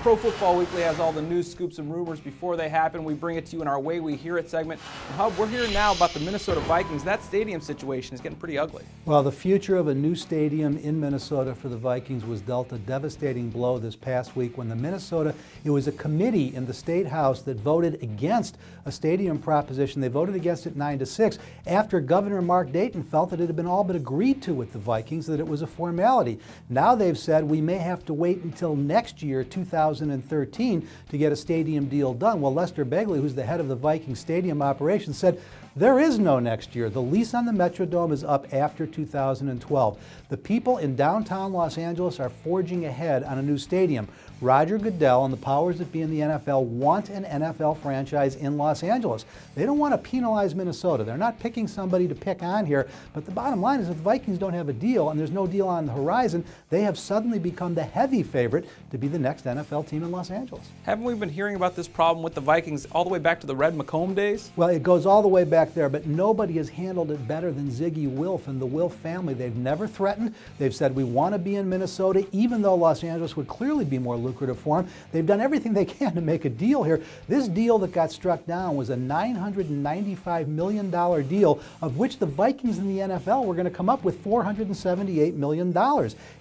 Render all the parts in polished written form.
Pro Football Weekly has all the news, scoops, and rumors before they happen. We bring it to you in our Way We Hear It segment. We're hearing now about the Minnesota Vikings. That stadium situation is getting pretty ugly. Well, the future of a new stadium in Minnesota for the Vikings was dealt a devastating blow this past week when it was a committee in the State House that voted against a stadium proposition. They voted against it 9-6 after Governor Mark Dayton felt that it had been all but agreed to with the Vikings, that it was a formality. Now they've said we may have to wait until next year, 2013, to get a stadium deal done. Well, Lester Bagley, who's the head of the Vikings stadium operations, said there is no next year. The lease on the Metrodome is up after 2012. The people in downtown Los Angeles are forging ahead on a new stadium. Roger Goodell and the powers that be in the NFL want an NFL franchise in Los Angeles. They don't want to penalize Minnesota. They're not picking somebody to pick on here, but the bottom line is if the Vikings don't have a deal and there's no deal on the horizon, they have suddenly become the heavy favorite to be the next NFL team in Los Angeles. Haven't we been hearing about this problem with the Vikings all the way back to the Red McComb days? Well, it goes all the way back there, but nobody has handled it better than Zygi Wilf and the Wilf family. They've never threatened. They've said we want to be in Minnesota, even though Los Angeles would clearly be more lucrative for them. They've done everything they can to make a deal here. This deal that got struck down was a $995 million deal, of which the Vikings and the NFL were going to come up with $478 million.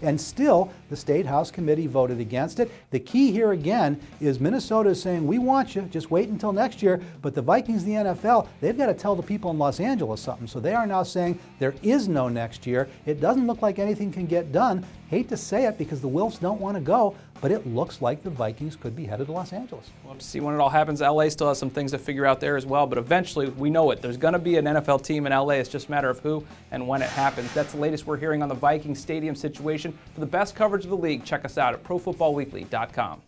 And still, the State House Committee voted against it. The key here again is Minnesota is saying, we want you, just wait until next year. But the Vikings and the NFL, they've got to tell the people in Los Angeles something. So they are now saying there is no next year. It doesn't look like anything can get done. Hate to say it because the Wilfs don't want to go, but it looks like the Vikings could be headed to Los Angeles. We'll have to see when it all happens. LA still has some things to figure out there as well, but eventually we know it. There's going to be an NFL team in LA. It's just a matter of who and when it happens. That's the latest we're hearing on the Vikings stadium situation. For the best coverage of the league, check us out at ProFootballWeekly.com.